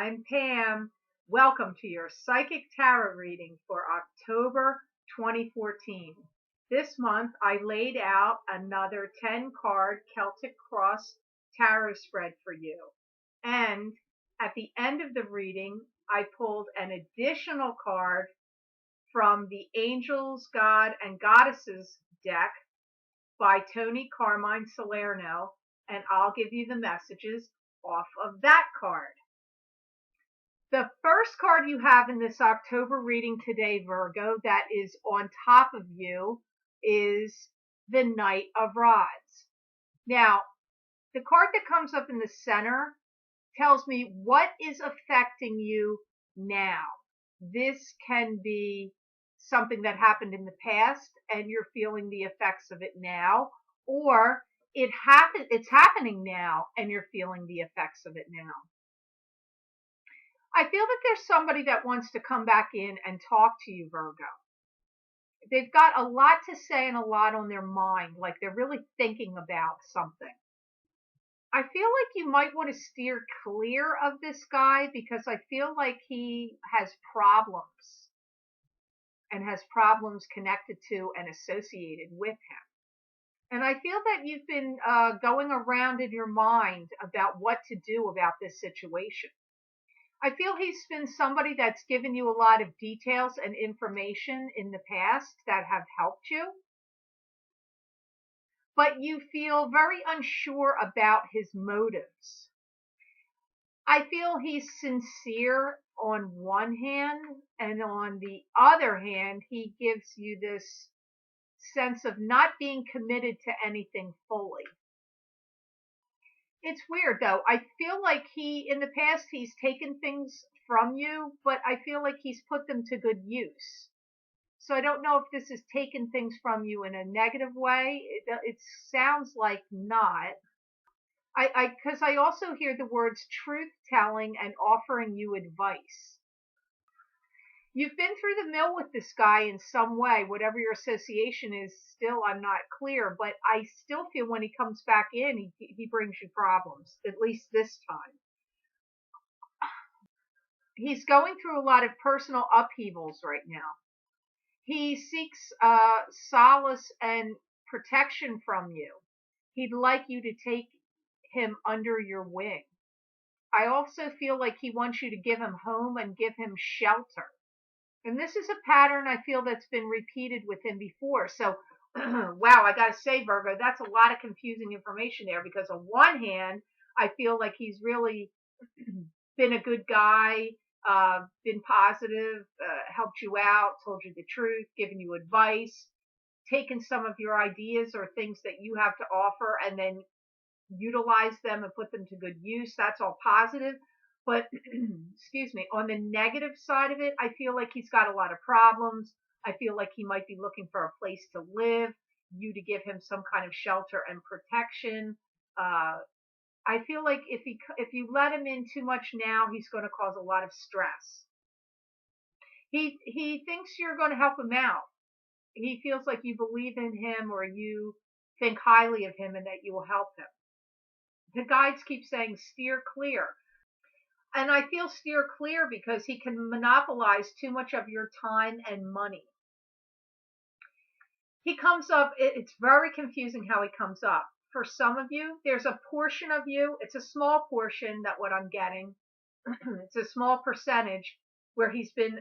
I'm Pam. Welcome to your Psychic Tarot reading for October 2014. This month I laid out another 10 card Celtic Cross tarot spread for you. And at the end of the reading, I pulled an additional card from the Angels, God, and Goddesses deck by Tony Carmine Salerno, and I'll give you the messages off of that card. The first card you have in this October reading today, Virgo, that is on top of you is the Knight of Rods. Now, the card that comes up in the center tells me what is affecting you now. This can be something that happened in the past and you're feeling the effects of it now, or it's happening now and you're feeling the effects of it now. I feel that there's somebody that wants to come back in and talk to you, Virgo. They've got a lot to say and a lot on their mind, like they're really thinking about something. I feel like you might want to steer clear of this guy because I feel like he has problems and has problems connected to and associated with him. And I feel that you've been going around in your mind about what to do about this situation. I feel he's been somebody that's given you a lot of details and information in the past that have helped you, but you feel very unsure about his motives. I feel he's sincere on one hand, and on the other hand, he gives you this sense of not being committed to anything fully. It's weird though. I feel like in the past, he's taken things from you, but I feel like he's put them to good use. So I don't know if this is taking things from you in a negative way. It sounds like not. Because I also hear the words truth telling and offering you advice. You've been through the mill with this guy in some way, whatever your association is. Still, I'm not clear, but I still feel when he comes back in, he brings you problems, at least this time. He's going through a lot of personal upheavals right now. He seeks solace and protection from you. He'd like you to take him under your wing. I also feel like he wants you to give him home and give him shelter. And this is a pattern I feel that's been repeated with him before. So, wow, I got to say, Virgo, that's a lot of confusing information there because on one hand, I feel like he's really been a good guy, been positive, helped you out, told you the truth, given you advice, taken some of your ideas or things that you have to offer and then utilize them and put them to good use. That's all positive. But, excuse me, on the negative side of it, I feel like he's got a lot of problems. I feel like he might be looking for a place to live, you to give him some kind of shelter and protection. I feel like if you let him in too much now, he's going to cause a lot of stress. He thinks you're going to help him out. He feels like you believe in him or you think highly of him and that you will help him. The guides keep saying steer clear. And I feel steer clear because he can monopolize too much of your time and money. He comes up, it's very confusing how he comes up. For some of you, there's a portion of you, it's a small portion that what I'm getting, it's a small percentage where he's been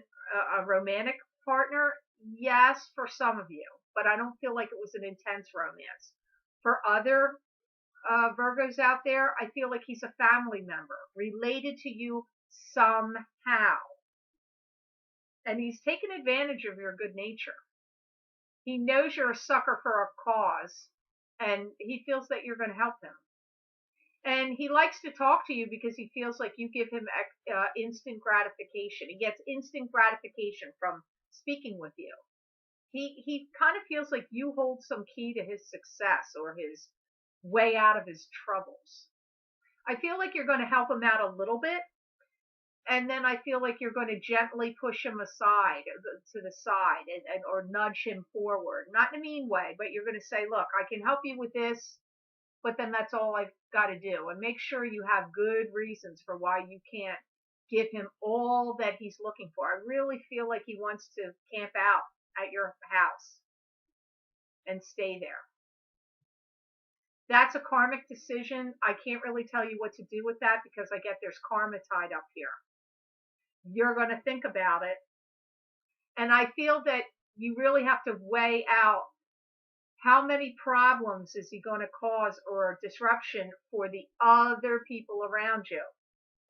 a romantic partner. Yes, for some of you, but I don't feel like it was an intense romance. For other Virgos out there, I feel like he's a family member related to you somehow. And he's taken advantage of your good nature. He knows you're a sucker for a cause and he feels that you're going to help him. And he likes to talk to you because he feels like you give him instant gratification. He gets instant gratification from speaking with you. He kind of feels like you hold some key to his success or his way out of his troubles. I feel like you're going to help him out a little bit, and then I feel like you're going to gently push him aside to the side or nudge him forward. Not in a mean way, but you're going to say, look, I can help you with this, but then that's all I've got to do. And make sure you have good reasons for why you can't give him all that he's looking for. I really feel like he wants to camp out at your house and stay there. That's a karmic decision. I can't really tell you what to do with that because I get there's karma tied up here. You're going to think about it. And I feel that you really have to weigh out how many problems is he going to cause or disruption for the other people around you.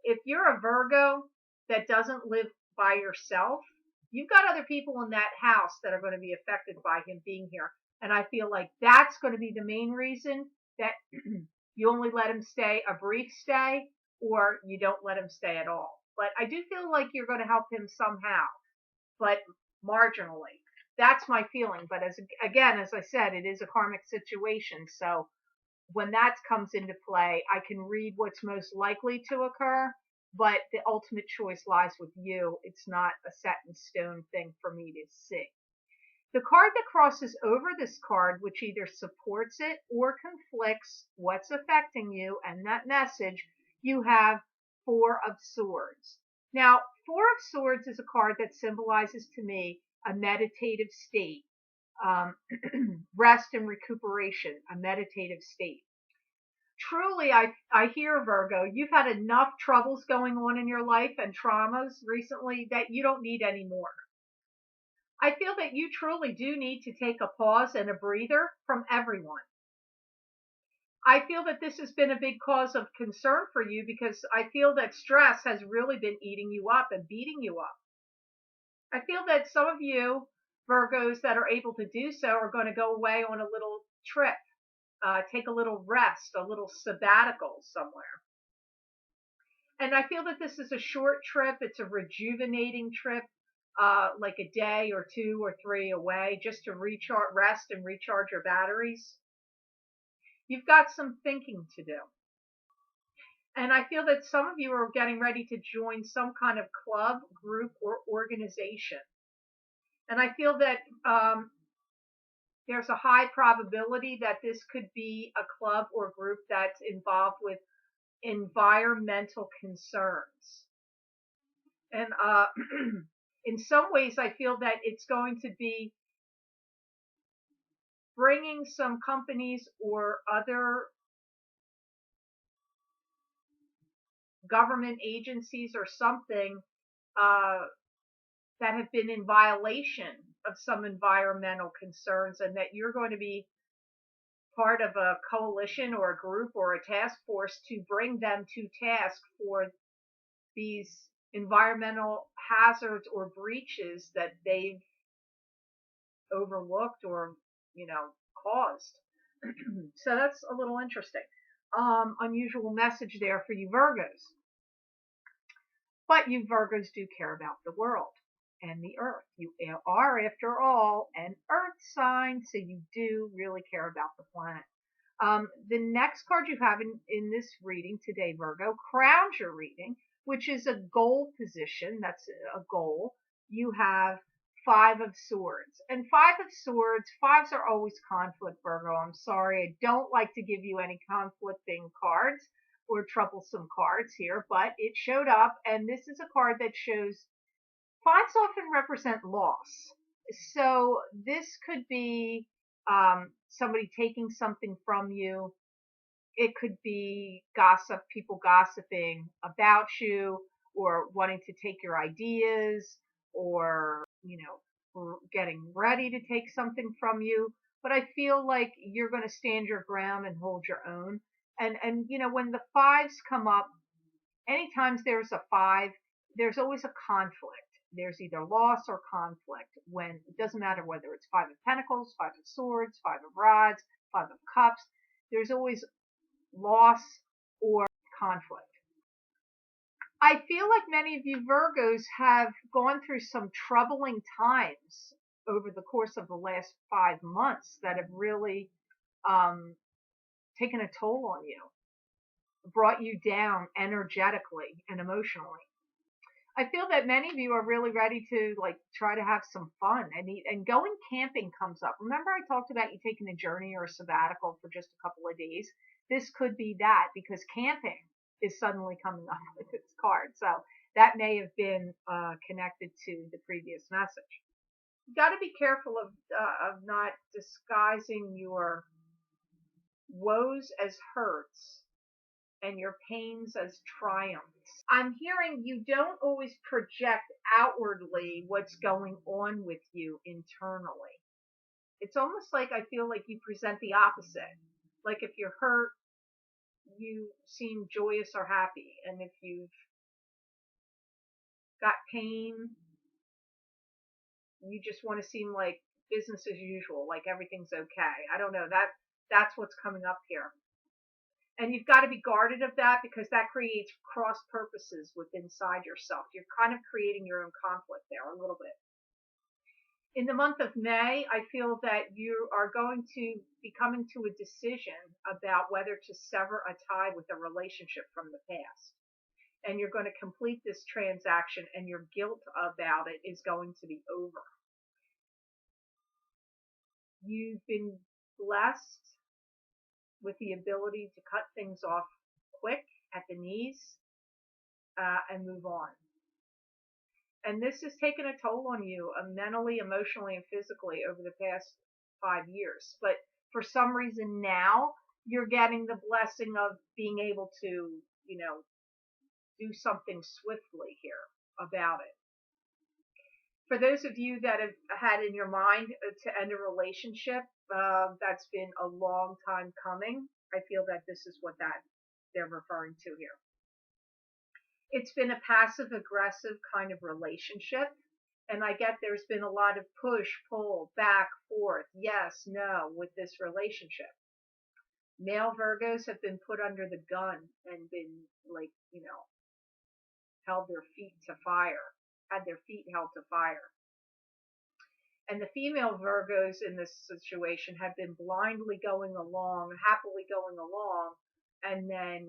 If you're a Virgo that doesn't live by yourself, you've got other people in that house that are going to be affected by him being here. And I feel like that's going to be the main reason that you only let him stay a brief stay or you don't let him stay at all. But I do feel like you're going to help him somehow, but marginally. That's my feeling. But as I said, it is a karmic situation. So when that comes into play, I can read what's most likely to occur, but the ultimate choice lies with you. It's not a set in stone thing for me to see. The card that crosses over this card, which either supports it or conflicts what's affecting you and that message, you have Four of Swords. Now, Four of Swords is a card that symbolizes to me a meditative state, rest and recuperation, a meditative state. Truly, I hear, Virgo, you've had enough troubles going on in your life and traumas recently that you don't need any more. I feel that you truly do need to take a pause and a breather from everyone. I feel that this has been a big cause of concern for you because I feel that stress has really been eating you up and beating you up. I feel that some of you Virgos that are able to do so are going to go away on a little trip, take a little rest, a little sabbatical somewhere. And I feel that this is a short trip. It's a rejuvenating trip. Like a day or 2 or 3 away, just to recharge, rest and recharge your batteries. You've got some thinking to do. And I feel that some of you are getting ready to join some kind of club, group, or organization. And I feel that there's a high probability that this could be a club or group that's involved with environmental concerns. And in some ways, I feel that it's going to be bringing some companies or other government agencies or something that have been in violation of some environmental concerns, and that you're going to be part of a coalition or a group or a task force to bring them to task for these environmental hazards or breaches that they've overlooked or caused. So that's a little interesting. Unusual message there for you Virgos. But you Virgos do care about the world and the earth. You are, after all, an earth sign, so you do really care about the planet. The next card you have in this reading today, Virgo, crowns your reading, which is a goal position. That's a goal. You have Five of Swords. And Five of Swords, fives are always conflict, Virgo. I'm sorry. I don't like to give you any conflicting cards or troublesome cards here, but it showed up, and this is a card that shows fives often represent loss. So this could be somebody taking something from you. It could be gossip, people gossiping about you, or wanting to take your ideas, or getting ready to take something from you. But I feel like you're going to stand your ground and hold your own. And when the fives come up, anytime there's a five, there's always a conflict. There's either loss or conflict. When it doesn't matter whether it's Five of Pentacles, Five of Swords, Five of Rods, Five of Cups, there's always loss or conflict. I feel like many of you Virgos have gone through some troubling times over the course of the last 5 months that have really taken a toll on you, brought you down energetically and emotionally. I feel that many of you are really ready to try to have some fun, and going camping comes up. Remember I talked about you taking a journey or a sabbatical for just a couple of days? This could be that, because camping is suddenly coming up with its card. So That may have been connected to the previous message. You got to be careful of not disguising your woes as hurts and your pains as triumphs. I'm hearing you don't always project outwardly what's going on with you internally. It's almost like I feel like you present the opposite. Like if you're hurt, you seem joyous or happy. And if you've got pain, you just want to seem like business as usual, like everything's okay. I don't know. That's what's coming up here. And you've got to be guarded of that because that creates cross purposes within inside yourself. You're kind of creating your own conflict there a little bit. In the month of May, I feel that you are going to be coming to a decision about whether to sever a tie with a relationship from the past. And you're going to complete this transaction, and your guilt about it is going to be over. You've been blessed with the ability to cut things off quick at the knees and move on. And this has taken a toll on you mentally, emotionally, and physically over the past 5 years. But for some reason now, you're getting the blessing of being able to, do something swiftly here about it. For those of you that have had in your mind to end a relationship, that's been a long time coming. I feel that this is what they're referring to here. It's been a passive aggressive kind of relationship. And I get there's been a lot of push, pull, back, forth, yes, no with this relationship. Male Virgos have been put under the gun and been held their feet to fire, had their feet held to fire. And the female Virgos in this situation have been blindly going along, happily going along, and then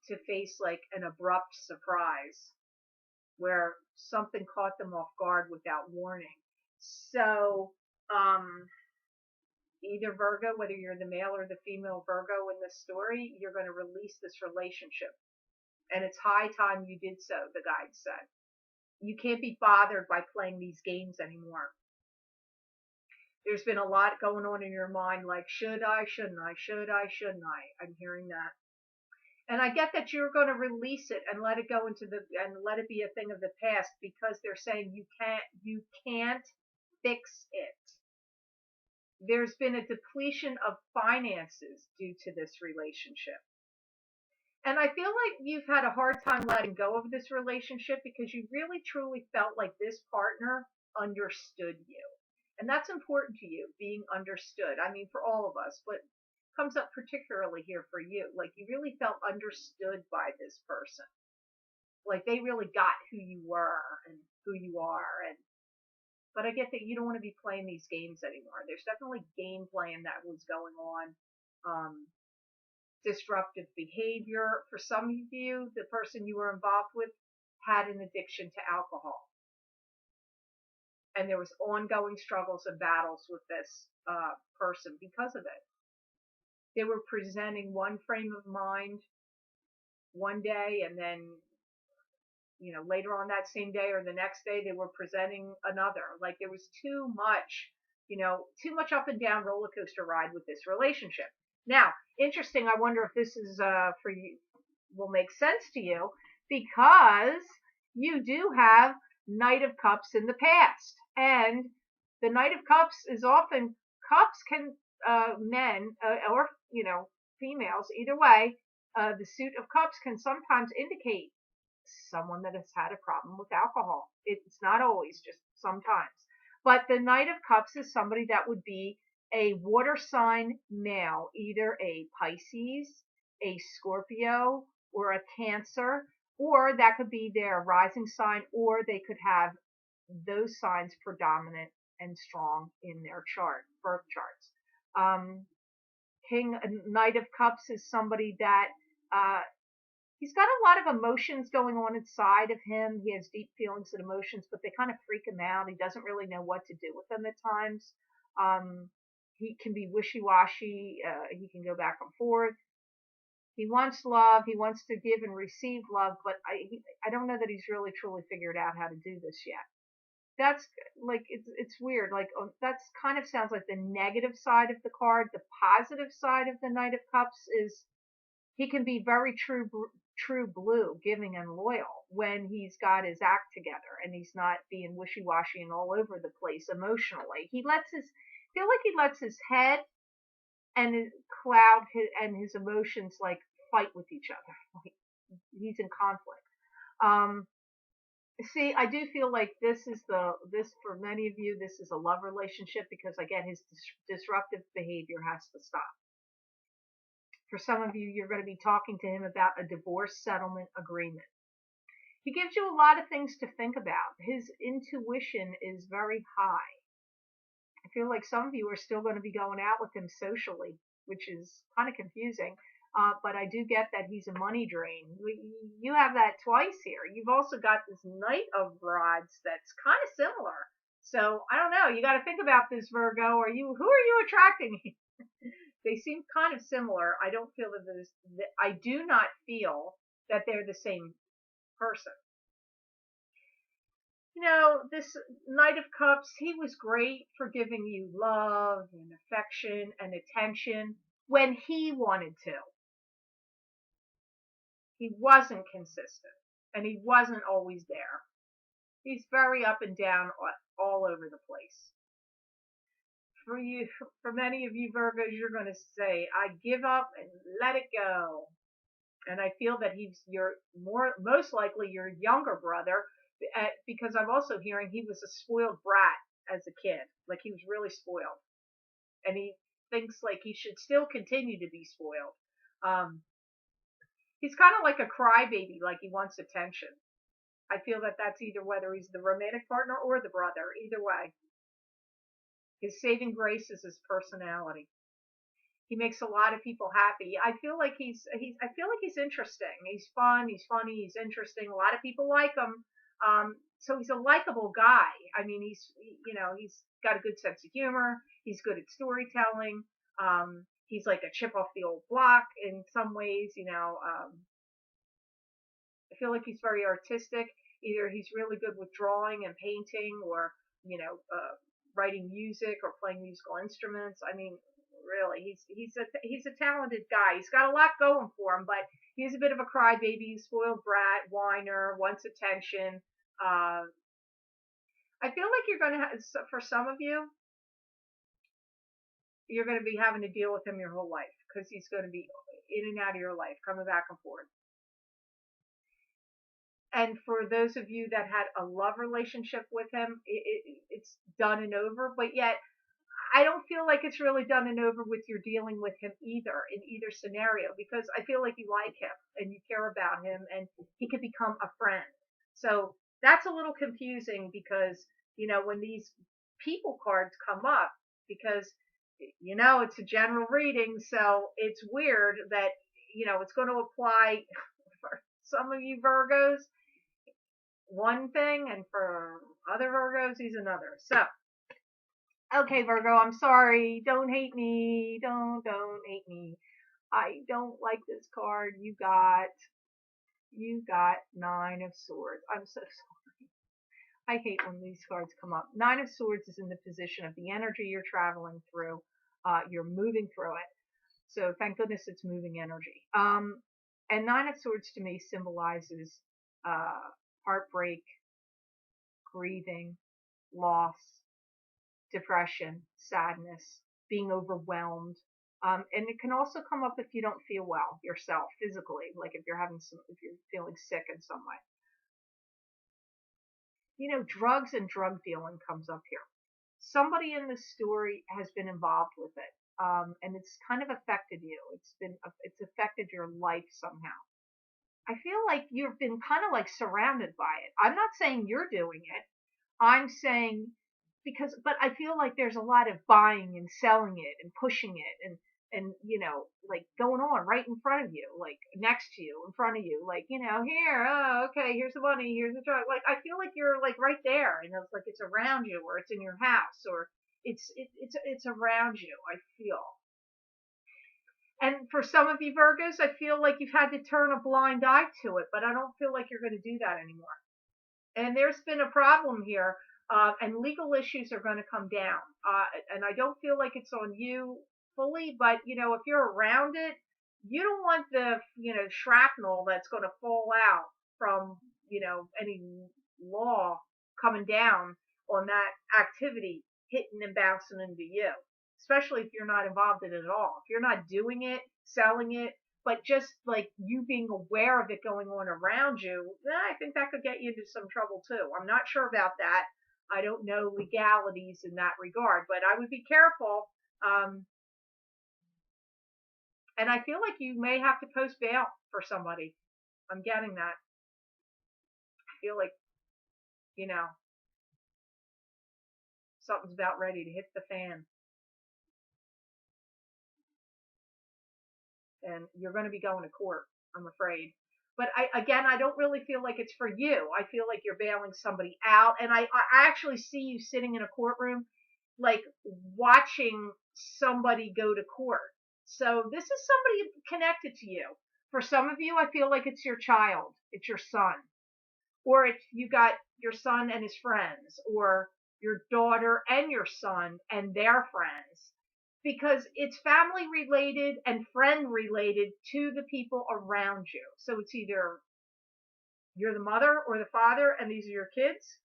to face like an abrupt surprise where something caught them off guard without warning. So, either Virgo, whether you're the male or the female Virgo in this story, you're going to release this relationship. And it's high time you did so, the guide said. You can't be bothered by playing these games anymore. There's been a lot going on in your mind, like, should I, shouldn't I, should I, shouldn't I? I'm hearing that. And I get that you're going to release it and let it go and let it be a thing of the past because they're saying you can't fix it. There's been a depletion of finances due to this relationship. And I feel like you've had a hard time letting go of this relationship because you really truly felt like this partner understood you. And that's important to you, being understood. I mean, for all of us, but comes up particularly here for you. Like you really felt understood by this person. Like they really got who you were and who you are. But I get that you don't want to be playing these games anymore. There's definitely game playing that was going on. Disruptive behavior. For some of you, the person you were involved with had an addiction to alcohol. And there was ongoing struggles and battles with this person because of it. They were presenting one frame of mind one day, and then, later on that same day or the next day, they were presenting another. Like there was too much up and down roller coaster ride with this relationship. Now, interesting, I wonder if this is for you, will make sense to you, because you do have Knight of Cups in the past. And the Knight of Cups is often, cups can, men, or, females, either way, the suit of cups can sometimes indicate someone that has had a problem with alcohol. It's not always, just sometimes. But the Knight of Cups is somebody that would be a water sign male, either a Pisces, a Scorpio, or a Cancer, or that could be their rising sign, or they could have those signs predominant and strong in their birth charts. Knight of Cups is somebody that he's got a lot of emotions going on inside of him. He has deep feelings and emotions, but they kind of freak him out. He doesn't really know what to do with them at times. He can be wishy-washy. He can go back and forth. He wants love. He wants to give and receive love, but I don't know that he's really truly figured out how to do this yet. That's like it's weird. Like that's kind of sounds like the negative side of the card. The positive side of the Knight of Cups is he can be very true blue, giving and loyal when he's got his act together and he's not being wishy-washy and all over the place emotionally. He lets his feel like he lets his head and his and his emotions like fight with each other. Like he's in conflict. Um, See, I do feel like this for many of you, this is a love relationship because again, his disruptive behavior has to stop. For some of you, you're going to be talking to him about a divorce settlement agreement. He gives you a lot of things to think about. His intuition is very high. I feel like some of you are still going to be going out with him socially, which is kind of confusing. But I do get that he's a money drain. You have that twice here. You've also got this Knight of Rods that's kind of similar. So I don't know. You got to think about this, Virgo. Who are you attracting? They seem kind of similar. I don't feel I do not feel that they're the same person. This Knight of Cups, he was great for giving you love and affection and attention when he wanted to. He wasn't consistent and he wasn't always there. He's very up and down all over the place. For many of you Virgos, you're going to say, I give up and let it go. And I feel that most likely your younger brother, because I'm also hearing he was a spoiled brat as a kid. Like he was really spoiled. And he thinks like he should still continue to be spoiled. He's kind of like a crybaby, like he wants attention. I feel that that's either whether he's the romantic partner or the brother. Either way. His saving grace is his personality. He makes a lot of people happy. I feel like he's interesting. He's fun. He's funny. He's interesting. A lot of people like him. So he's a likable guy. I mean, he's got a good sense of humor. He's good at storytelling. He's like a chip off the old block in some ways. I feel like he's very artistic. Either he's really good with drawing and painting, or writing music or playing musical instruments. I mean, really, he's a talented guy. He's got a lot going for him, but he's a bit of a crybaby, spoiled brat, whiner, wants attention. I feel like you're going to have, for some of you, you're going to be having to deal with him your whole life because he's going to be in and out of your life, coming back and forth. And for those of you that had a love relationship with him, it's done and over. But yet, I don't feel like it's really done and over with your dealing with him either, in either scenario, because I feel like you like him and you care about him and he could become a friend. So that's a little confusing because, when these people cards come up, because, it's a general reading. So it's weird that, it's going to apply for some of you Virgos one thing, and for other Virgos, he's another. So, okay, Virgo, I'm sorry. Don't hate me. Don't hate me. I don't like this card. You got 9 of Swords. I'm so sorry. I hate when these cards come up. 9 of Swords is in the position of the energy you're traveling through. You're moving through it. So thank goodness it's moving energy. And 9 of Swords to me symbolizes heartbreak, grieving, loss, depression, sadness, being overwhelmed. And it can also come up if you don't feel well yourself physically, like if you're feeling sick in some way. Drugs and drug dealing comes up here. Somebody in this story has been involved with it. And it's kind of affected you. It's affected your life somehow. I feel like you've been kind of like surrounded by it. I'm not saying you're doing it. I'm saying but I feel like there's a lot of buying and selling it and pushing it and like going on right in front of you, like next to you, in front of you, like, here, oh, okay, here's the money, here's the drug. Like, I feel like you're like right there and it's like it's around you, or it's in your house, or it's around you, I feel. And for some of you Virgos, I feel like you've had to turn a blind eye to it, but I don't feel like you're going to do that anymore. And there's been a problem here, and legal issues are going to come down. And I don't feel like it's on you fully, but if you're around it, you don't want the shrapnel that's going to fall out from any law coming down on that activity hitting and bouncing into you, especially if you're not involved in it at all. If you're not doing it, selling it, but just like you being aware of it going on around you, I think that could get you into some trouble too. I'm not sure about that. I don't know legalities in that regard, but I would be careful. Um, and I feel like you may have to post bail for somebody. I'm getting that. I feel like, you know, something's about ready to hit the fan. And you're going to be going to court, I'm afraid. But I don't really feel like it's for you. I feel like you're bailing somebody out, and I actually see you sitting in a courtroom, like watching somebody go to court. So this is somebody connected to you. For some of you, I feel like it's your child, it's your son, or it's you got your son and his friends, or your daughter and your son and their friends, because it's family related and friend related to the people around you. So it's either you're the mother or the father and these are your kids.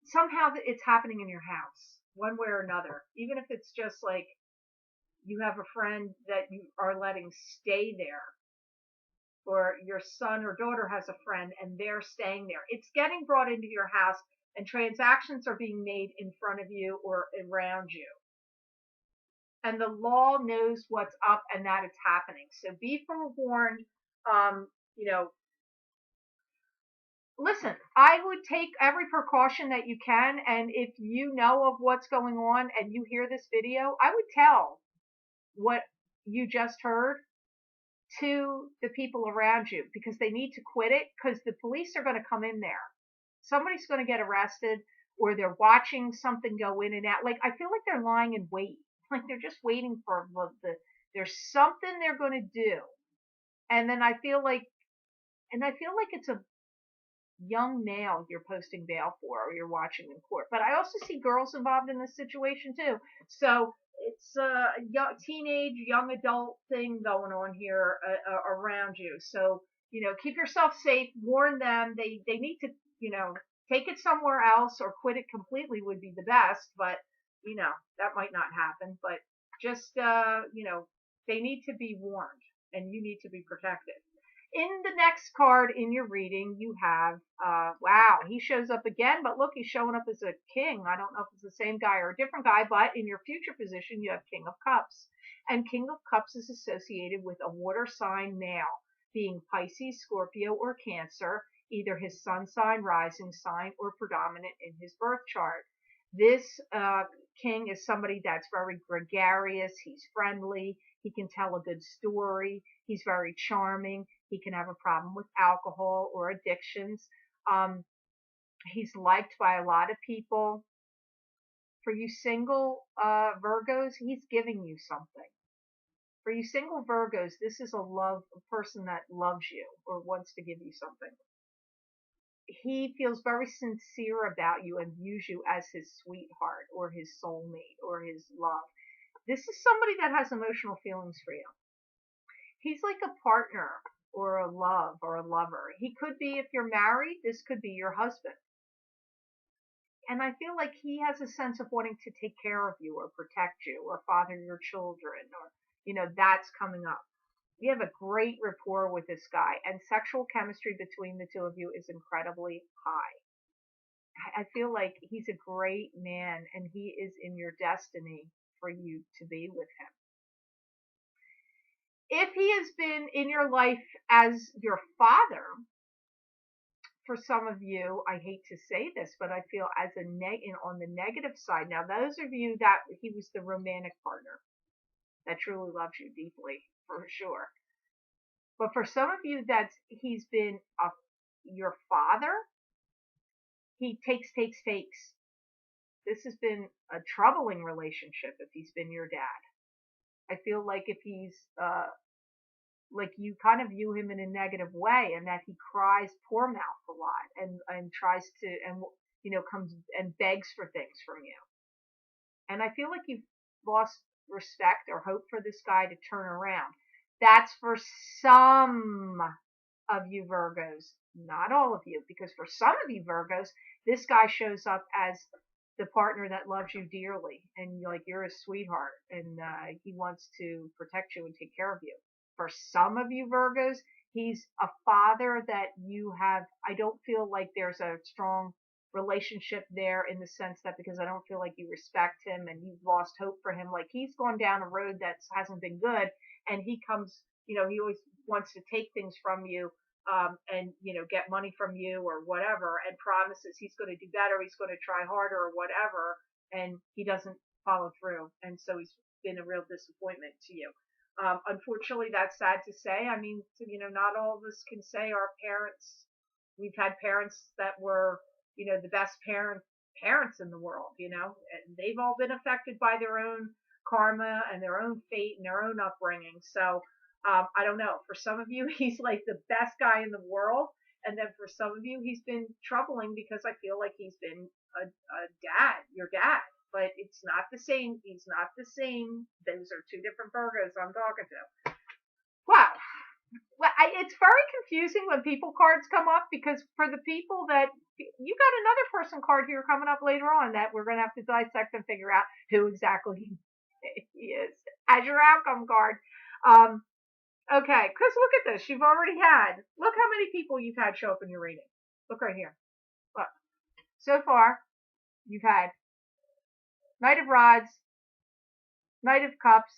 Somehow it's happening in your house, one way or another. Even if it's just like you have a friend that you are letting stay there, or your son or daughter has a friend and they're staying there. It's getting brought into your house, and transactions are being made in front of you or around you. And the law knows what's up and that it's happening. So be forewarned. Um, you know, Listen, I would take every precaution that you can. And if you know of what's going on and you hear this video, I would tell what you just heard to the people around you, because they need to quit it, because the police are going to come in there. Somebody's going to get arrested, or they're watching something go in and out. Like, I feel like they're lying in wait. Like they're just waiting for there's something they're going to do. And then I feel like it's a young male you're posting bail for, or you're watching in court. But I also see girls involved in this situation too. So it's a teenage, young adult thing going on here around you. So, keep yourself safe, warn them. They need to, take it somewhere else or quit it completely would be the best. But, that might not happen. But just, they need to be warned, and you need to be protected. In the next card in your reading, you have, wow, he shows up again, but look, he's showing up as a king. I don't know if it's the same guy or a different guy, but in your future position, you have King of Cups. And King of Cups is associated with a water sign male, being Pisces, Scorpio, or Cancer, either his sun sign, rising sign, or predominant in his birth chart. This king is somebody that's very gregarious. He's friendly. He can tell a good story. He's very charming. He can have a problem with alcohol or addictions. Um, he's liked by a lot of people. For you single Virgos, he's giving you something. For you single Virgos, this is a person that loves you or wants to give you something. He feels very sincere about you and views you as his sweetheart or his soulmate or his love. This is somebody that has emotional feelings for you. He's like a partner or a love or a lover. He could be, if you're married, this could be your husband. And I feel like he has a sense of wanting to take care of you or protect you or father your children, or, that's coming up. We have a great rapport with this guy, and sexual chemistry between the two of you is incredibly high. I feel like he's a great man, and he is in your destiny for you to be with him. If he has been in your life as your father, for some of you, I hate to say this, but I feel as on the negative side. Now, those of you that he was the romantic partner that truly loves you deeply, for sure. But for some of you he's been your father, he takes. This has been a troubling relationship if he's been your dad. I feel like if he's like you kind of view him in a negative way, and that he cries poor mouth a lot and tries to, and comes and begs for things from you. And I feel like you've lost respect or hope for this guy to turn around. That's for some of you Virgos, not all of you, because for some of you Virgos, this guy shows up as the partner that loves you dearly, and like you're a sweetheart, and he wants to protect you and take care of you. For some of you Virgos, he's a father that you have. I don't feel like there's a strong relationship there, in the sense that, because I don't feel like you respect him and you've lost hope for him. Like he's gone down a road that hasn't been good, and he comes, he always wants to take things from you, and get money from you or whatever, and promises he's going to do better, he's going to try harder or whatever, and he doesn't follow through, and so he's been a real disappointment to you. Unfortunately, that's sad to say. I mean, not all of us can say our parents. We've had parents that were, the best parents in the world, and they've all been affected by their own karma and their own fate and their own upbringing. So I don't know. For some of you, he's like the best guy in the world. And then for some of you, he's been troubling, because I feel like he's been a dad, your dad. But it's not the same. He's not the same. Those are two different Virgos I'm talking to. Wow. Well, it's very confusing when people cards come up, because for the people that, you got another person card here coming up later on that we're going to have to dissect and figure out who exactly he is as your outcome card. Okay, because look at this. You've already had, look how many people you've had show up in your reading. Look right here. Look. So far, you've had Knight of Rods, Knight of Cups,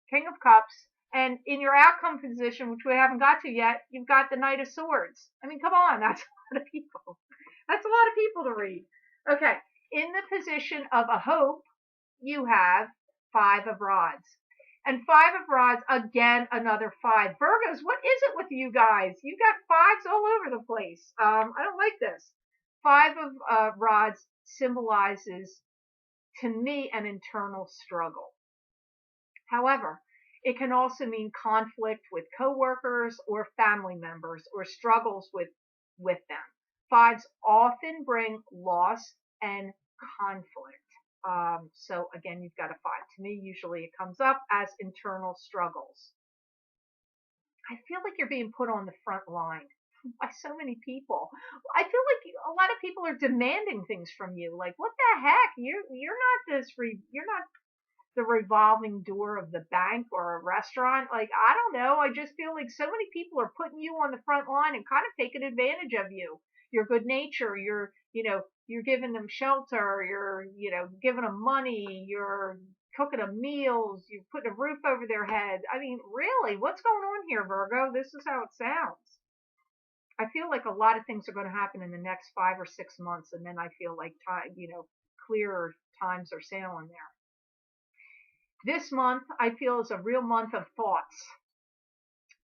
King of Cups, and in your outcome position, which we haven't got to yet, you've got the Knight of Swords. I mean, come on, that's a lot of people. That's a lot of people to read. Okay, in the position of a hope, you have Five of Rods. And Five of Rods, again, another five. Virgos, what is it with you guys? You got fives all over the place. I don't like this. Five of Rods symbolizes, to me, an internal struggle. However, it can also mean conflict with coworkers or family members, or struggles with them. Fives often bring loss and conflict. So again, you've got a five. To me, usually it comes up as internal struggles. I feel like you're being put on the front line by so many people. I feel like a lot of people are demanding things from you. Like, what the heck? You're not you're not the revolving door of the bank or a restaurant. Like, I don't know. I just feel like so many people are putting you on the front line and kind of taking advantage of you. Your good nature, you're giving them shelter, you're, giving them money, you're cooking them meals, you're putting a roof over their head. I mean, really, what's going on here, Virgo? This is how it sounds. I feel like a lot of things are going to happen in the next 5 or 6 months, and then I feel like time, clearer times are sailing there. This month, I feel, is a real month of thoughts,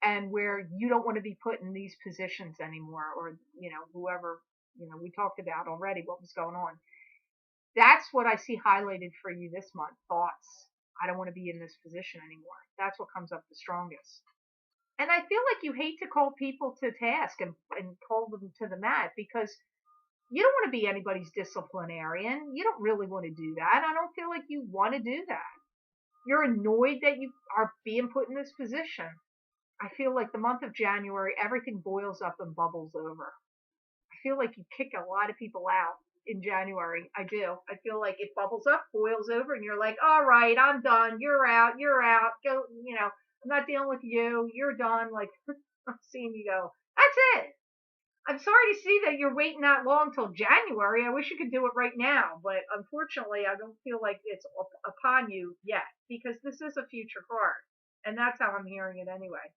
and where you don't want to be put in these positions anymore, or, whoever, we talked about already what was going on. That's what I see highlighted for you this month, thoughts. I don't want to be in this position anymore. That's what comes up the strongest. And I feel like you hate to call people to task and call them to the mat, because you don't want to be anybody's disciplinarian. You don't really want to do that. I don't feel like you want to do that. You're annoyed that you are being put in this position. I feel like the month of January, everything boils up and bubbles over. I feel like you kick a lot of people out in January. I do. I feel like it bubbles up, boils over, and you're like, all right, I'm done. You're out. Go, I'm not dealing with you. You're done. Like, I'm seeing you go, that's it. I'm sorry to see that you're waiting that long till January. I wish you could do it right now, but unfortunately, I don't feel like it's upon you yet, because this is a future card, and that's how I'm hearing it anyway.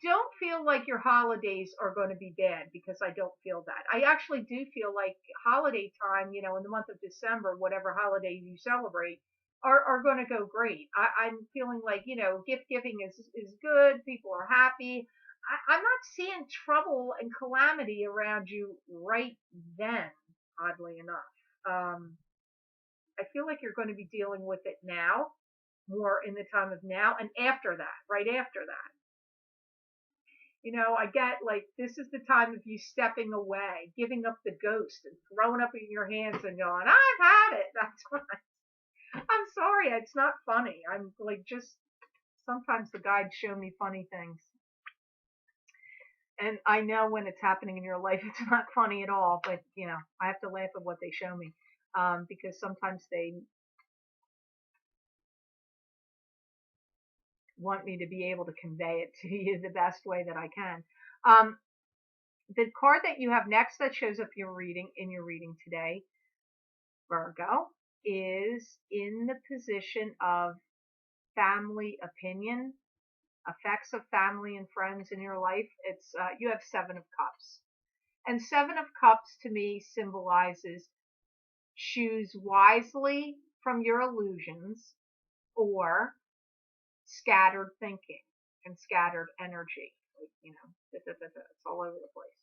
Don't feel like your holidays are going to be bad, because I don't feel that. I actually do feel like holiday time, in the month of December, whatever holiday you celebrate, are going to go great. I'm feeling like, gift giving is good. People are happy. I'm not seeing trouble and calamity around you right then, oddly enough. I feel like you're going to be dealing with it now. more in the time of now and after that, right after that. I get like this is the time of you stepping away, giving up the ghost and throwing up in your hands and going, I've had it. That's what I'm sorry. It's not funny. I'm like, just sometimes the guides show me funny things. And I know when it's happening in your life, it's not funny at all, but I have to laugh at what they show me. Because sometimes they want me to be able to convey it to you the best way that I can. Um, the card that you have next that shows up in your reading today, Virgo, is in the position of family opinion, effects of family and friends in your life. It's you have Seven of Cups, and Seven of Cups to me symbolizes choose wisely from your illusions or scattered thinking and scattered energy. Like, it's all over the place.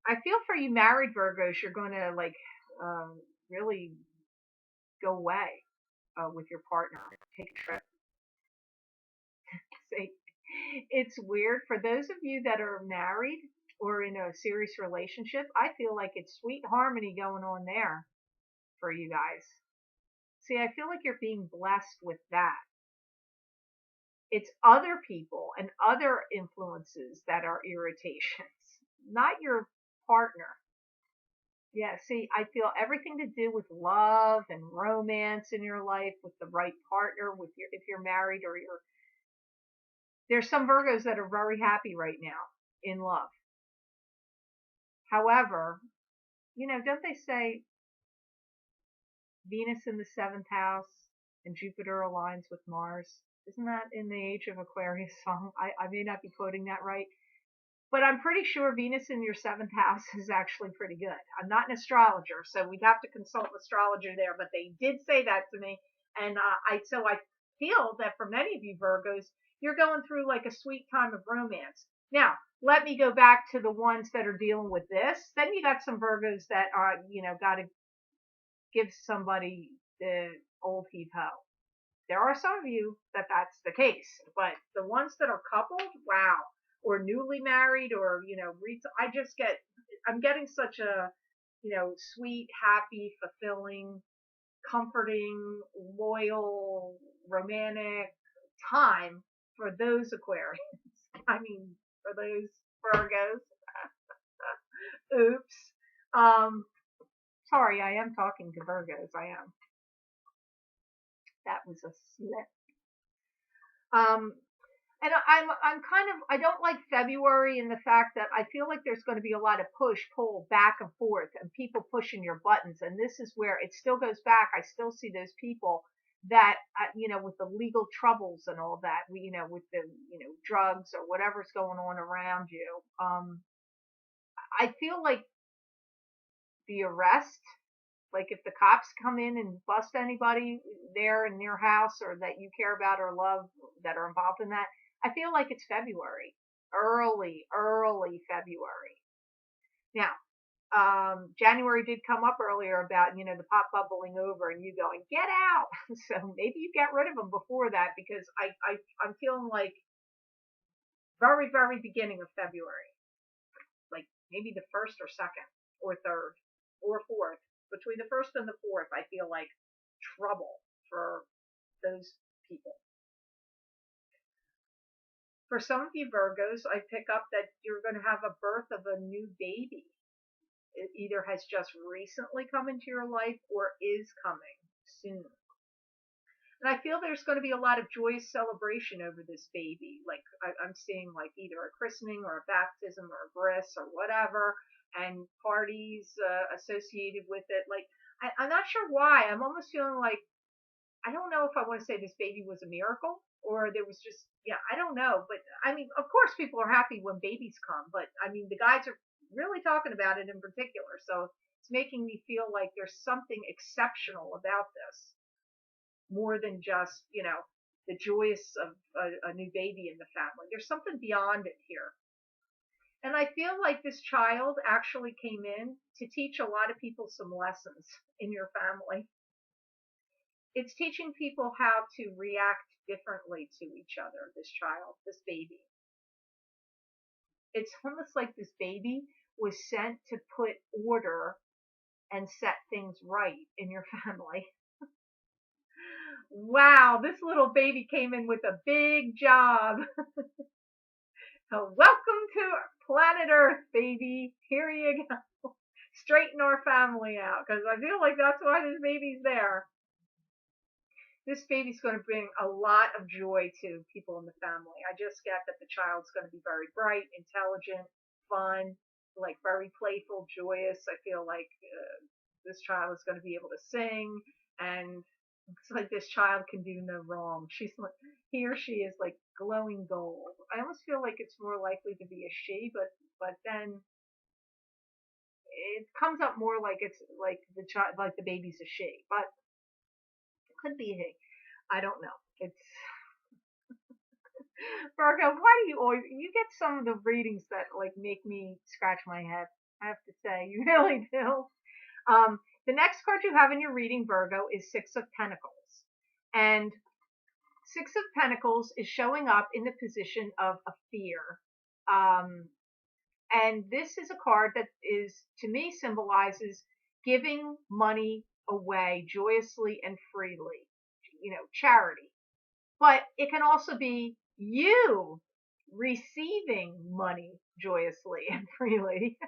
I feel for you married Virgos, you're going to like really go away with your partner, take a trip. See, it's weird for those of you that are married or in a serious relationship. I feel like it's sweet harmony going on there for you guys. See, I feel like you're being blessed with that. It's other people and other influences that are irritations, not your partner. Yeah, see, I feel everything to do with love and romance in your life with the right partner, if you're married or there's some Virgos that are very happy right now in love. However, don't they say Venus in the seventh house and Jupiter aligns with Mars? Isn't that in the Age of Aquarius song? I may not be quoting that right, but I'm pretty sure Venus in your seventh house is actually pretty good. I'm not an astrologer, so we'd have to consult an astrologer there, but they did say that to me. And I feel that for many of you Virgos, you're going through like a sweet time of romance. Now, let me go back to the ones that are dealing with this. Then you got some Virgos that are, got to give somebody the old heave ho. There are some of you that's the case, but the ones that are coupled, wow, or newly married, or I'm getting such a sweet, happy, fulfilling, comforting, loyal, romantic time for those Aquarians. I mean, for those Virgos. Oops. Sorry, I am talking to Virgos. I am. That was a slip. And I'm kind of, I don't like February in the fact that I feel like there's going to be a lot of push, pull, back and forth, and people pushing your buttons. And this is where it still goes back. I still see those people that, with the legal troubles and all that, with the, drugs or whatever's going on around you. I feel like the arrest, like if the cops come in and bust anybody there in your house or that you care about or love that are involved in that, I feel like it's February, early February. Now, January did come up earlier about, the pot bubbling over and you going, get out. So maybe you get rid of them before that, because I'm feeling like very, very beginning of February, like maybe the first or second or third or fourth. Between the first and the fourth, I feel like trouble for those people. For some of you Virgos, I pick up that you're going to have a birth of a new baby. It either has just recently come into your life or is coming soon. And I feel there's going to be a lot of joyous celebration over this baby. Like I'm seeing like either a christening or a baptism or a bris or whatever, and parties associated with it. Like I'm not sure why. I'm almost feeling like, I don't know if I want to say this baby was a miracle or there was just, I don't know. But I mean, of course people are happy when babies come, but I mean, the guides are really talking about it in particular. So it's making me feel like there's something exceptional about this, more than just, the joyous of a new baby in the family. There's something beyond it here. And I feel like this child actually came in to teach a lot of people some lessons in your family. It's teaching people how to react differently to each other, this child, this baby. It's almost like this baby was sent to put order and set things right in your family. Wow, this little baby came in with a big job. So welcome to planet Earth, baby. Here you go. Straighten our family out, because I feel like that's why this baby's there. This baby's going to bring a lot of joy to people in the family. I just get that the child's going to be very bright, intelligent, fun, like very playful, joyous. I feel like this child is going to be able to sing, and it's like this child can do no wrong. She's like, he or she is like glowing gold. I almost feel like it's more likely to be a she, but then it comes up more like it's like the child, like the baby's a she, but it could be a he. I don't know. It's Virgo. Why do you always you get some of the readings that like make me scratch my head? I have to say, you really do. The next card you have in your reading, Virgo, is Six of Pentacles, and Six of Pentacles is showing up in the position of a fear. And this is a card that is, to me, symbolizes giving money away joyously and freely, charity. But it can also be you receiving money joyously and freely.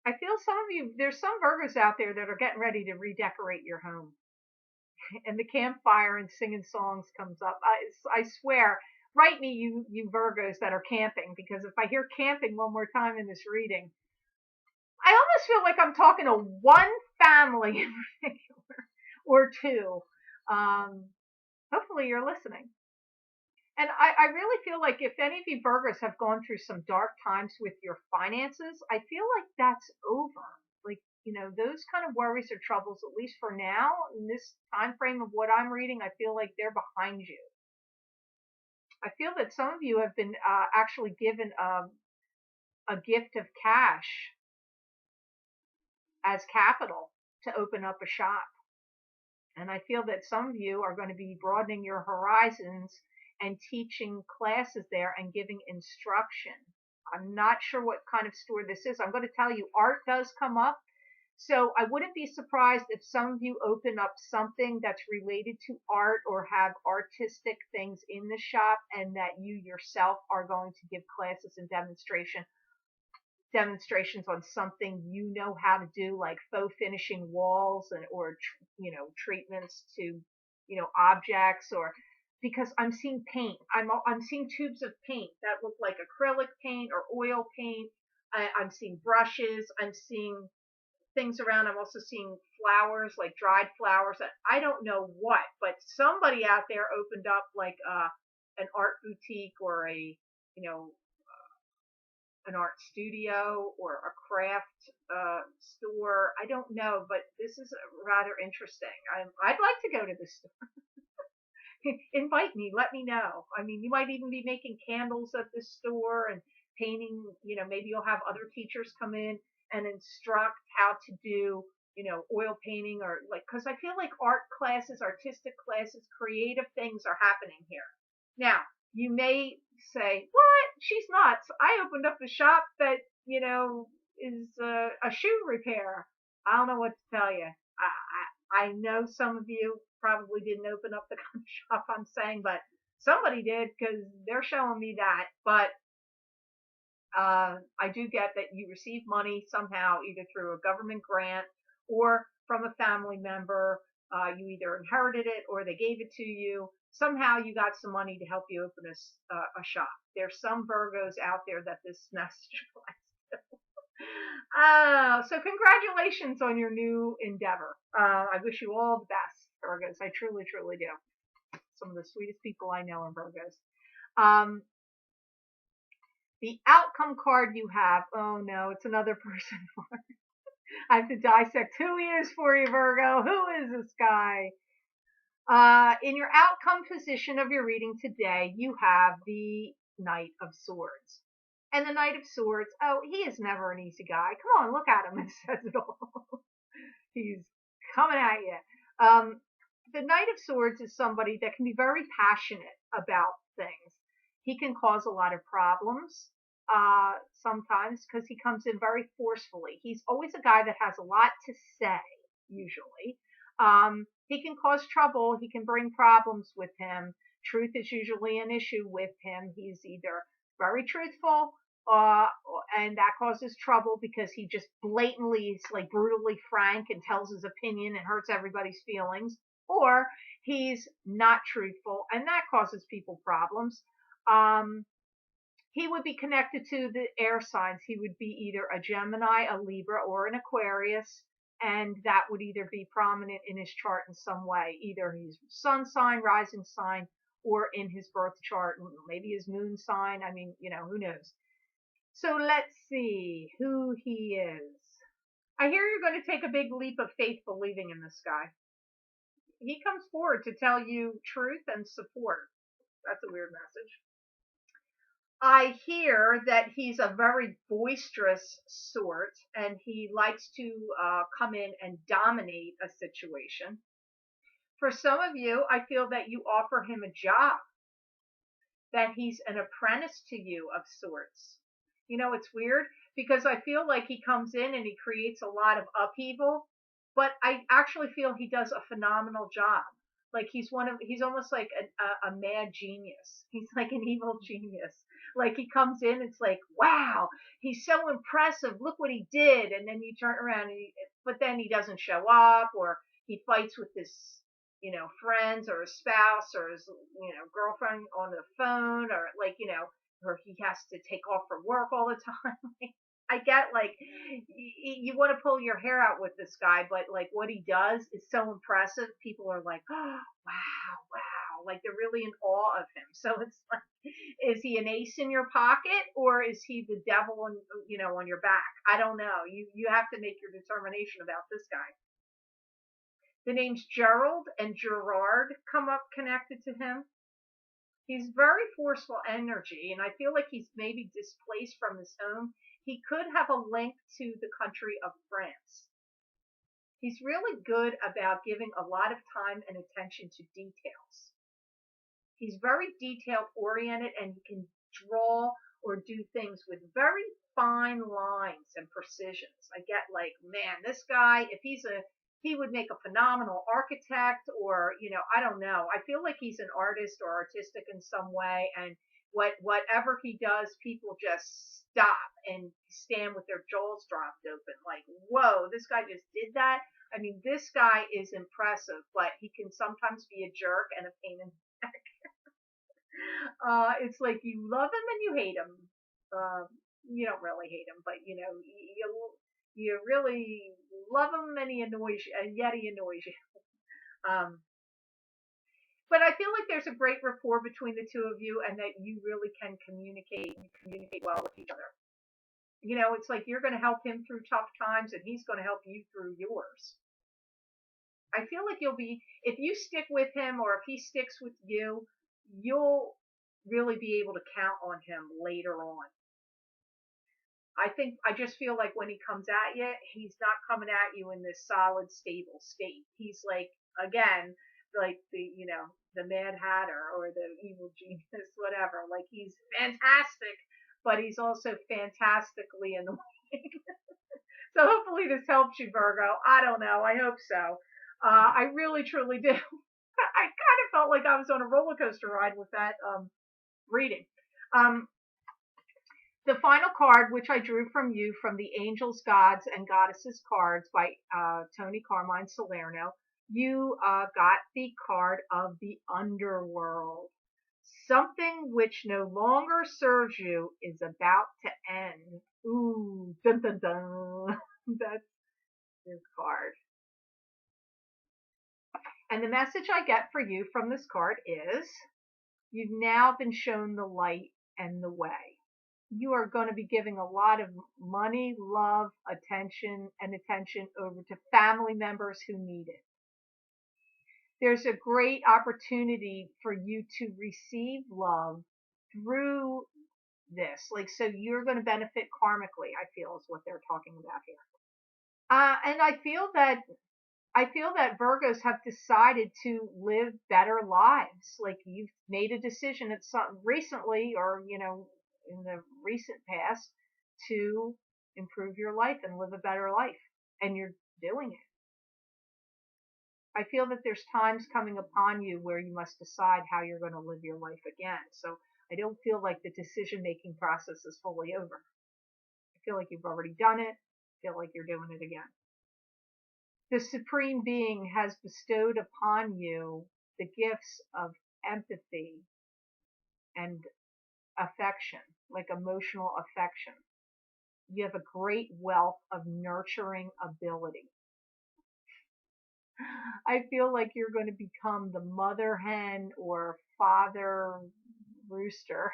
I feel some of you, there's some Virgos out there that are getting ready to redecorate your home. And the campfire and singing songs comes up. I swear, write me, you Virgos that are camping, because if I hear camping one more time in this reading, I almost feel like I'm talking to one family in particular, or two. Hopefully you're listening. And I really feel like if any of you Virgos have gone through some dark times with your finances, I feel like that's over. Like, those kind of worries or troubles, at least for now, in this time frame of what I'm reading, I feel like they're behind you. I feel that some of you have been actually given a gift of cash as capital to open up a shop. And I feel that some of you are going to be broadening your horizons and teaching classes there and giving instruction. I'm not sure what kind of store this is. I'm going to tell you, art does come up. So I wouldn't be surprised if some of you open up something that's related to art or have artistic things in the shop, and that you yourself are going to give classes and demonstrations on something you know how to do, like faux finishing walls or treatments to objects, or because I'm seeing paint. I'm seeing tubes of paint that look like acrylic paint or oil paint. I'm seeing brushes. I'm seeing things around. I'm also seeing flowers, like dried flowers. I don't know what, but somebody out there opened up like an art boutique, or an art studio, or a craft store. I don't know, but this is rather interesting. I'd like to go to this store. Invite me, let me know. I mean, you might even be making candles at this store and painting. Maybe you'll have other teachers come in and instruct how to do oil painting, or like, because I feel like art classes, artistic classes, creative things are happening here. Now, you may say, what? She's nuts. I opened up a shop that, is a shoe repair. I don't know what to tell you. I know some of you probably didn't open up the kind of shop I'm saying, but somebody did, because they're showing me that. But I do get that you receive money somehow, either through a government grant or from a family member. You either inherited it or they gave it to you. Somehow you got some money to help you open a shop. There's some Virgos out there that this message applies to. So congratulations on your new endeavor. I wish you all the best, Virgos. I truly, truly do. Some of the sweetest people I know are Virgos. The outcome card you have, oh no, it's another person. I have to dissect who he is for you, Virgo. Who is this guy? In your outcome position of your reading today, you have the Knight of Swords. And the Knight of Swords, oh, he is never an easy guy. Come on, look at him. It says it all. He's coming at you. Um, the Knight of Swords is somebody that can be very passionate about things. He can cause a lot of problems sometimes because he comes in very forcefully. He's always a guy that has a lot to say, usually. He can cause trouble. He can bring problems with him. Truth is usually an issue with him. He's either very truthful uh, and that causes trouble because he just blatantly is like brutally frank and tells his opinion and hurts everybody's feelings, or he's not truthful and that causes people problems. Um, he would be connected to the air signs. He would be either a Gemini, a Libra, or an Aquarius, and that would either be prominent in his chart in some way, either his sun sign, rising sign, or in his birth chart, maybe his moon sign. I mean, who knows? So let's see who he is. I hear you're going to take a big leap of faith believing in this guy. He comes forward to tell you truth and support. That's a weird message. I hear that he's a very boisterous sort and he likes to come in and dominate a situation. For some of you, I feel that you offer him a job, that he's an apprentice to you of sorts. It's weird because I feel like he comes in and he creates a lot of upheaval, but I actually feel he does a phenomenal job. Like he's almost like a mad genius. He's like an evil genius. Like he comes in, it's like, wow, he's so impressive. Look what he did. And then you turn around but then he doesn't show up, or he fights with this friends or his spouse or his, girlfriend on the phone, or like, or he has to take off from work all the time. I get like you want to pull your hair out with this guy, but like what he does is so impressive. People are like, oh, wow, wow, like they're really in awe of him. So it's like, is he an ace in your pocket or is he the devil on your back? I don't know. You have to make your determination about this guy. The names Gerald and Gerard come up connected to him. He's very forceful energy, and I feel like he's maybe displaced from his home. He could have a link to the country of France. He's really good about giving a lot of time and attention to details. He's very detail oriented and he can draw or do things with very fine lines and precisions. I get like, man, this guy, if he would make a phenomenal architect, or, I don't know. I feel like he's an artist or artistic in some way, and whatever he does, people just stop and stand with their jaws dropped open like, whoa, this guy just did that. I mean, this guy is impressive, but he can sometimes be a jerk and a pain in the neck. It's like you love him and you hate him. You don't really hate him, but you really love him and he annoys you, and yet he annoys you. Um, but I feel like there's a great rapport between the two of you, and that you really can communicate. You communicate well with each other. It's like you're going to help him through tough times, and he's going to help you through yours. I feel like if you stick with him, or if he sticks with you, you'll really be able to count on him later on. I just feel like when he comes at you, he's not coming at you in this solid, stable state. He's like, again, like the Mad Hatter or the evil genius, whatever. Like he's fantastic, but he's also fantastically annoying. So hopefully this helps you, Virgo. I don't know. I hope so. I really, truly do. I kind of felt like I was on a roller coaster ride with that reading. Um, the final card, which I drew from you from the Angels, Gods, and Goddesses cards by Tony Carmine Salerno, you got the card of the underworld. Something which no longer serves you is about to end. Ooh, dun dun dun. That's this card. And the message I get for you from this card is, you've now been shown the light and the way. You are going to be giving a lot of money, love, attention over to family members who need it. There's a great opportunity for you to receive love through this. Like, so you're going to benefit karmically, I feel, is what they're talking about here. And I feel that I feel that Virgos have decided to live better lives. Like you've made a decision at some recently, or in the recent past, to improve your life and live a better life, and you're doing it. I feel that there's times coming upon you where you must decide how you're going to live your life again. So I don't feel like the decision making process is fully over. I feel like you've already done it. I feel like you're doing it again. The Supreme Being has bestowed upon you the gifts of empathy and affection, like emotional affection. You have a great wealth of nurturing ability. I feel like you're going to become the mother hen or father rooster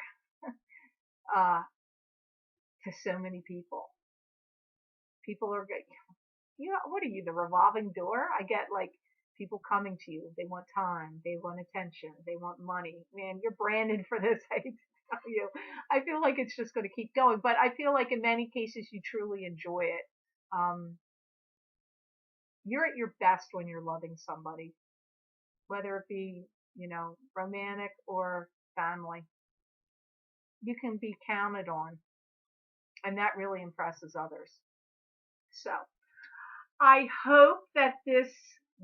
uh, to so many people. People are good. What are you, the revolving door? I get like people coming to you. They want time. They want attention. They want money. Man, you're branded for this. I hate to tell you. I feel like it's just going to keep going. But I feel like in many cases you truly enjoy it. Um, you're at your best when you're loving somebody, whether it be, romantic or family. You can be counted on, and that really impresses others. So I hope that this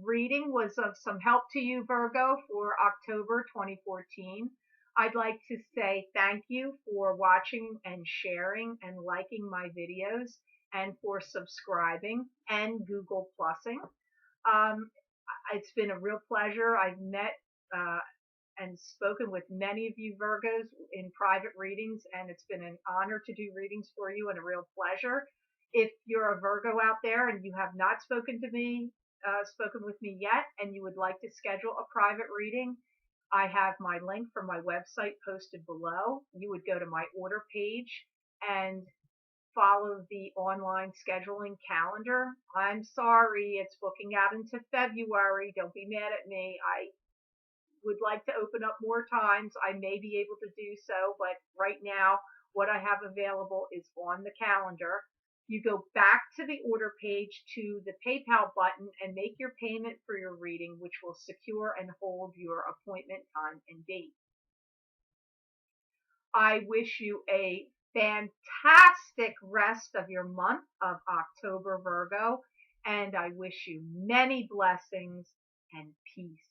reading was of some help to you, Virgo, for October 2014. I'd like to say thank you for watching and sharing and liking my videos, and for subscribing and Google Plussing. Um, it's been a real pleasure. I've met uh, and spoken with many of you Virgos in private readings, and it's been an honor to do readings for you and a real pleasure. If you're a Virgo out there and you have not spoken with me yet, and you would like to schedule a private reading, I have my link for my website posted below. You would go to my order page and follow the online scheduling calendar. I'm sorry, it's booking out into February. Don't be mad at me. I would like to open up more times. I may be able to do so, but right now what I have available is on the calendar. You go back to the order page to the PayPal button and make your payment for your reading, which will secure and hold your appointment time and date. I wish you a fantastic rest of your month of October, Virgo, and I wish you many blessings and peace.